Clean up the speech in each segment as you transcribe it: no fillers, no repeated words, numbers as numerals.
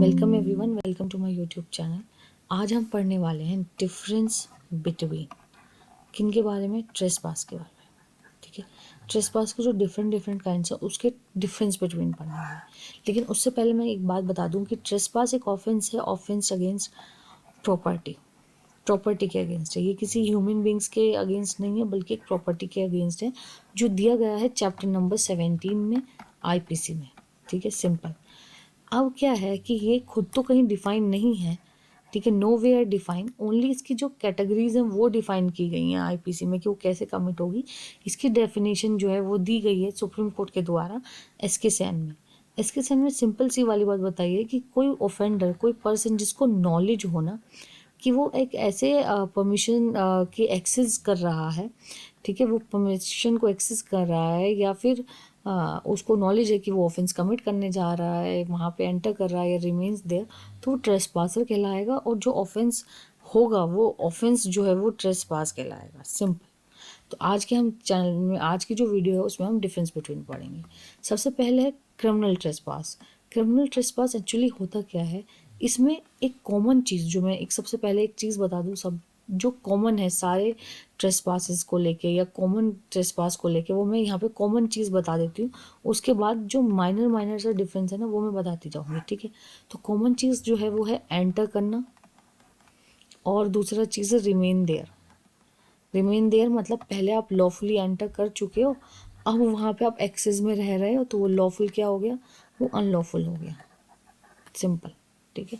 Welcome everyone, welcome to my YouTube channel. आज हम पढ़ने वाले हैं डिफरेंस बिटवीन किन के बारे में, ट्रेसपास के बारे में। ठीक है, ट्रेसपास के जो डिफरेंट काइंड्स है उसके डिफरेंस बिटवीन पढ़ने वाले हैं। लेकिन उससे पहले मैं एक बात बता दूं कि ट्रेसपास एक ऑफेंस है, ऑफेंस अगेंस्ट प्रॉपर्टी के अगेंस्ट है। ये किसी ह्यूमन बींग्स के अगेंस्ट नहीं है, बल्कि एक प्रॉपर्टी के अगेंस्ट है, जो दिया गया है चैप्टर नंबर 17 में आईपीसी में। ठीक है, सिंपल। अब क्या है कि ये खुद तो कहीं डिफाइन नहीं है, ठीक है, नो वेयर डिफाइन, ओनली इसकी जो कैटेगरीज हैं वो डिफाइन की गई हैं आईपीसी में कि वो कैसे कमिट होगी। इसकी डेफिनेशन जो है वो दी गई है सुप्रीम कोर्ट के द्वारा एसके सेन में। एसके सेन में सिंपल सी वाली बात बताइए कि कोई ऑफेंडर, कोई पर्सन जिसको नॉलेज होना कि वो एक ऐसे परमिशन की एक्सेस कर रहा है, ठीक है, वो परमिशन को एक्सेस कर रहा है, या फिर उसको नॉलेज है कि वो ऑफेंस कमिट करने जा रहा है, वहाँ पे एंटर कर रहा है या रिमेन्स देयर, तो वो ट्रेसपासर कहलाएगा। और जो ऑफेंस होगा वो ऑफेंस जो है वो ट्रेसपास कहलाएगा। सिंपल। तो आज के हम चैनल में, आज की जो वीडियो है उसमें हम डिफरेंस बिटवीन पढ़ेंगे। सबसे पहले है criminal trespass. Criminal trespass actually होता क्या है, इसमें एक कॉमन चीज़, जो मैं एक सबसे पहले एक चीज़ बता दूँ, सब जो कॉमन है सारे ट्रेसपासेस को लेके या कॉमन ट्रेसपास को लेके, वो मैं यहाँ पे कॉमन चीज़ बता देती हूँ। उसके बाद जो माइनर सा डिफरेंस है ना वो मैं बताती जाऊँगी। ठीक है, तो कॉमन चीज़ जो है वो है एंटर करना, और दूसरा चीज़ है रिमेन देयर। रिमेन देयर मतलब पहले आप लॉफुली एंटर कर चुके हो, अब वहाँ पे आप एक्सेस में रह रहे हो, तो वो लॉफुल क्या हो गया, वो अनलॉफुल हो गया। सिंपल। ठीक है,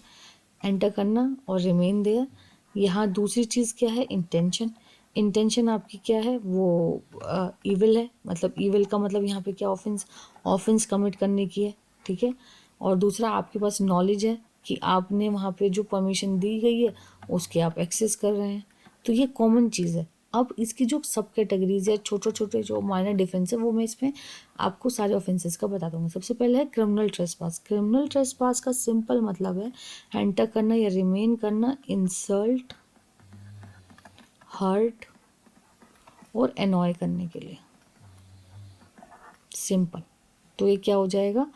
एंटर करना और रिमेन देयर। यहाँ दूसरी चीज़ क्या है, इंटेंशन। इंटेंशन आपकी क्या है, वो ईविल है, मतलब ईविल का मतलब यहाँ पे क्या, ऑफेंस कमिट करने की है। ठीक है, और दूसरा आपके पास नॉलेज है कि आपने वहाँ पे जो परमिशन दी गई है उसके आप एक्सेस कर रहे हैं, तो ये कॉमन चीज़ है। अब इसकी जो सब कैटेगरीज है, छोटे छोटे जो माइनर डिफरेंस है, वो मैं इसमें आपको सारे ऑफेंसेस का बता दूंगा। सबसे पहले है क्रिमिनल ट्रेसपास। क्रिमिनल ट्रेसपास का सिंपल मतलब है एंटर करना या रिमेन करना, इंसल्ट, हर्ट और एनॉय करने के लिए। सिंपल। तो ये क्या हो जाएगा,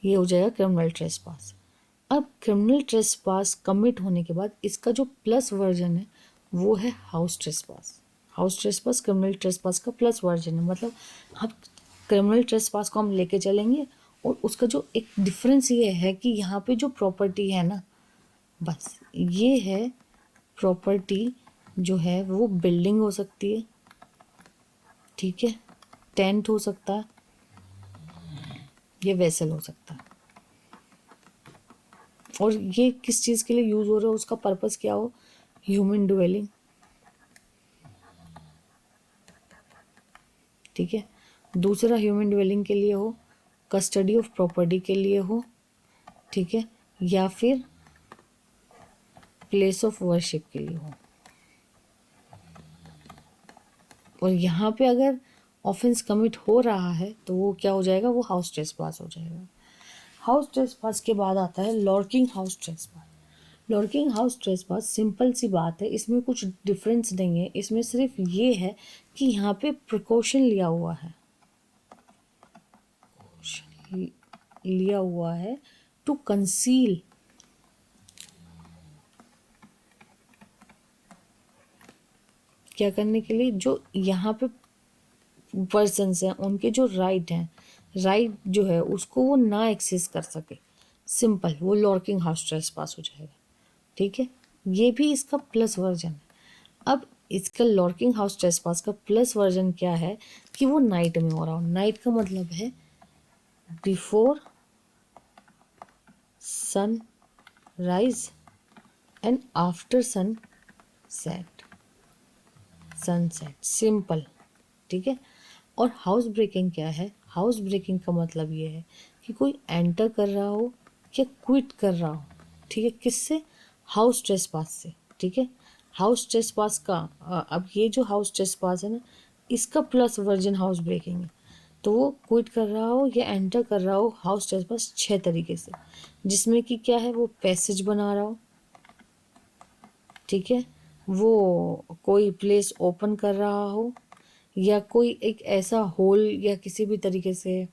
ये हो जाएगा क्रिमिनल ट्रेसपास। अब क्रिमिनल ट्रेसपास कमिट होने के बाद इसका जो प्लस वर्जन है वो है house trespass. House trespass criminal trespass का प्लस वर्जन है, मतलब अब क्रिमिनल ट्रेसपास को हम लेके चलेंगे, और उसका जो एक डिफरेंस ये है कि यहाँ पे जो प्रॉपर्टी है ना, बस ये है प्रॉपर्टी जो है वो बिल्डिंग हो सकती है, ठीक है, टेंट हो सकता है, ये वेसल हो सकता है। और ये किस चीज़ के लिए यूज़ हो रहा है, उसका पर्पस क्या हो, ह्यूमन ड्वेलिंग। ठीक है, दूसरा ह्यूमन ड्वेलिंग के लिए हो, कस्टडी ऑफ प्रॉपर्टी के लिए हो, ठीक है, या फिर प्लेस ऑफ वर्शिप के लिए हो। और यहाँ पे अगर ऑफेंस कमिट हो रहा है तो वो क्या हो जाएगा, वो हाउस ट्रेसपास हो जाएगा। हाउस ट्रेसपास के बाद आता है lurking house trespass. Lurking house trespass simple सी बात है, इसमें कुछ डिफरेंस नहीं है, इसमें सिर्फ ये है कि यहाँ पे प्रिकॉशन लिया हुआ है टू कंसील, क्या करने के लिए, जो यहाँ पे पर्सन्स हैं उनके जो राइट जो है उसको वो ना एक्सेस कर सके। सिंपल, वो लॉर्किंग हाउस ट्रेसपास हो जाएगा। ठीक है, ये भी इसका प्लस वर्जन है। अब इसका लॉर्किंग हाउस ट्रेसपास का प्लस वर्जन क्या है कि वो नाइट में हो रहा हो। नाइट का मतलब है before sunrise and after sunset. Simple. ठीक है, और हाउस ब्रेकिंग क्या है, हाउस ब्रेकिंग का मतलब ये है कि कोई एंटर कर रहा हो या क्विट कर रहा हो, ठीक है, किससे, हाउस ट्रेसपास से। ठीक है, हाउस ट्रेसपास का अब ये जो हाउस ट्रेसपास है ना, इसका प्लस वर्जन हाउस ब्रेकिंग है। तो वो क्विट कर रहा हो या एंटर कर रहा हो हाउस ट्रेसपास 6 तरीके से, जिसमें कि क्या है, वो पैसेज बना रहा हो, ठीक है, वो कोई प्लेस ओपन कर रहा हो, या कोई एक ऐसा होल या किसी भी तरीके से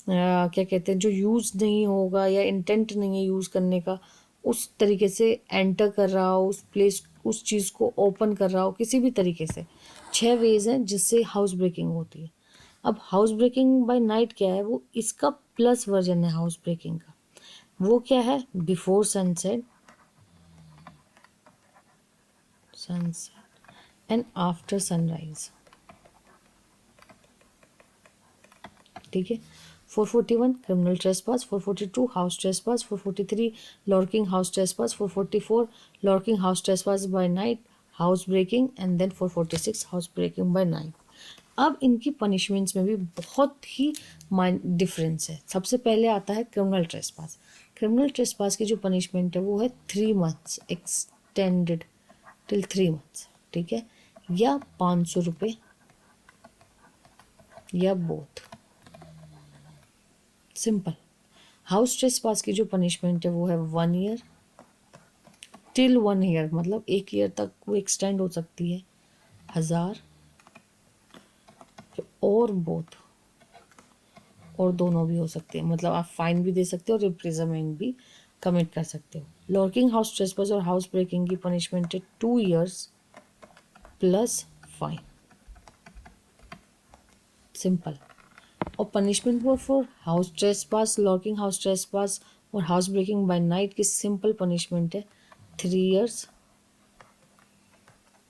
क्या कहते हैं, जो यूज़ नहीं होगा या इंटेंट नहीं है यूज़ करने का, उस तरीके से एंटर कर रहा हो उस प्लेस, उस चीज़ को ओपन कर रहा हो किसी भी तरीके से। 6 वेज हैं जिससे हाउस ब्रेकिंग होती है। अब हाउस ब्रेकिंग बाय नाइट क्या है, वो इसका प्लस वर्जन है हाउस ब्रेकिंग का। वो क्या है, before sunset, and after sunrise. ठीक है। 441 criminal trespass, 442 house trespass, 443 lurking house trespass, 444 lurking house trespass by night, house breaking, and then 446 house breaking by night. अब इनकी पनिशमेंट्स में भी बहुत ही डिफरेंस है। सबसे पहले आता है क्रिमिनल ट्रेसपास। क्रिमिनल ट्रेसपास की जो पनिशमेंट है वो है 3 मंथ्स एक्सटेंडेड टिल 3 मंथ्स। ठीक है, या 500 रुपये, या बोथ। सिंपल। हाउस ट्रेसपास की जो पनिशमेंट है वो है 1 ईयर टिल 1 ईयर, मतलब 1 ईयर तक वो एक्सटेंड हो सकती है, 1000, और बोथ, और दोनों भी हो सकते हैं, मतलब आप फाइन भी दे सकते हो और इम्प्रिजनमेंट भी कमिट कर सकते हो। लॉर्किंग हाउस ट्रेसपास और हाउस ब्रेकिंग की पनिशमेंट है 2 इयर्स प्लस फाइन। सिंपल। और punishment for house trespass, lurking house trespass और हाउस ब्रेकिंग बाय नाइट की सिंपल पनिशमेंट है 3 इयर्स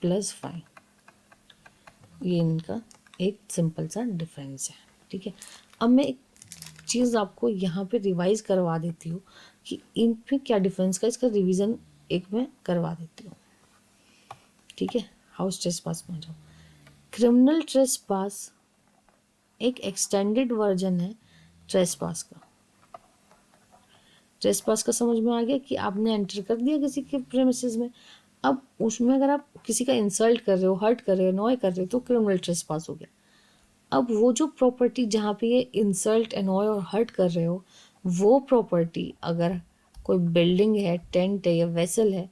प्लस फाइन। ये इनका एक सिंपल सा डिफरेंस है। ठीक है, अब मैं एक चीज़ आपको यहाँ पे रिवाइज करवा देती हूँ कि इन पे क्या डिफरेंस का, इसका रिवीजन एक मैं करवा देती हूँ। ठीक है, हाउस ट्रेसपास में जाओ। क्रिमिनल ट्रेसपास एक एक्सटेंडेड वर्जन है ट्रेसपास का। ट्रेसपास का समझ में आ गया कि आपने एंटर कर दिया किसी के प्रेमिसेस में। अब उसमें अगर आप किसी का इंसल्ट कर रहे हो, हर्ट कर रहे हो, अनॉय कर रहे हो, तो क्रिमिनल ट्रेसपास हो गया। अब वो जो प्रॉपर्टी जहाँ पे ये इंसल्ट, अनॉय और हर्ट कर रहे हो, वो प्रॉपर्टी अगर कोई बिल्डिंग है, टेंट है या वेसल है,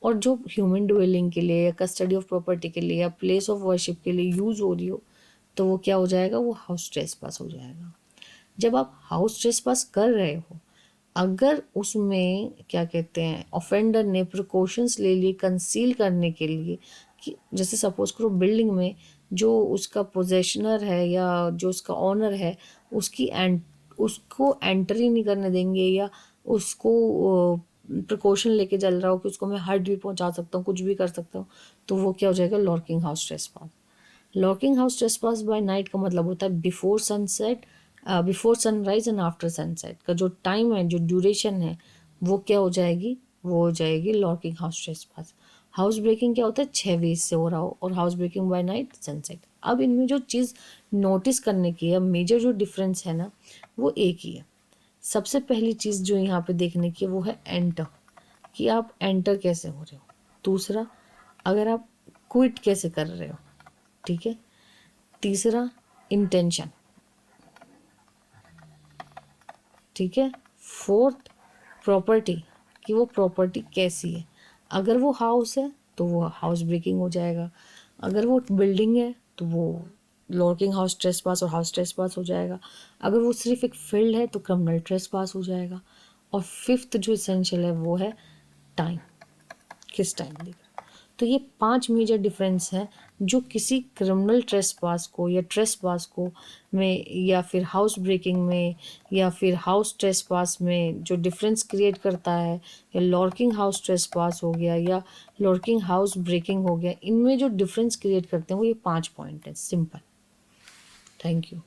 और जो ह्यूमन ड्वेलिंग के लिए या कस्टडी ऑफ प्रॉपर्टी के लिए या प्लेस ऑफ वर्शिप के लिए यूज़ हो रही हो, तो वो क्या हो जाएगा, वो हाउस ट्रेसपास हो जाएगा। जब आप हाउस ट्रेसपास कर रहे हो, अगर उसमें क्या कहते हैं ऑफेंडर ने प्रिकॉशंस ले लिए कंसील करने के लिए, कि जैसे सपोज करो बिल्डिंग में जो उसका पोजेशनर है या जो उसका ऑनर है उसको एंट्री नहीं करने देंगे, या उसको प्रिकॉशन लेके चल रहा हो कि उसको मैं हर्ट भी पहुंचा सकता हूँ, कुछ भी कर सकता हूँ, तो वो क्या हो जाएगा, lurking house trespass. Lurking house trespass by night का मतलब होता है before sunset, before sunrise and after sunset का जो टाइम है, जो ड्यूरेशन है, वो क्या हो जाएगी, वो हो जाएगी lurking house trespass. House breaking क्या होता है, 6 वेज से हो रहा हो, और house breaking by night sunset. अब इनमें जो चीज़ नोटिस करने की है, मेजर जो डिफरेंस है ना, वो एक ही है। सबसे पहली चीज़ जो यहाँ पे देखने की है वो है एंटर, कि आप एंटर कैसे हो रहे हो। दूसरा, अगर आप क्विट कैसे कर रहे हो। ठीक है। तीसरा, इंटेंशन। ठीक है। फोर्थ, प्रॉपर्टी, कि वो प्रॉपर्टी कैसी है। अगर वो हाउस है तो वो हाउस ब्रेकिंग हो जाएगा, अगर वो बिल्डिंग है तो वो लॉकिंग हाउस ट्रेसपास और हाउस ट्रेसपास हो जाएगा, अगर वो सिर्फ एक फील्ड है तो क्रिमिनल ट्रेसपास हो जाएगा। और फिफ्थ जो इसेंशियल है वो है टाइम, किस टाइम देगा। तो ये 5 मेजर डिफरेंस हैं जो किसी क्रिमिनल ट्रेसपास को या ट्रेसपास को में, या फिर हाउस ब्रेकिंग में, या फिर हाउस ट्रेसपास में जो डिफरेंस क्रिएट करता है, या लॉकिंग हाउस ट्रेसपास हो गया या लॉकिंग हाउस ब्रेकिंग हो गया, इनमें जो डिफरेंस क्रिएट करते हैं वो ये 5 पॉइंट है। सिंपल। Thank you.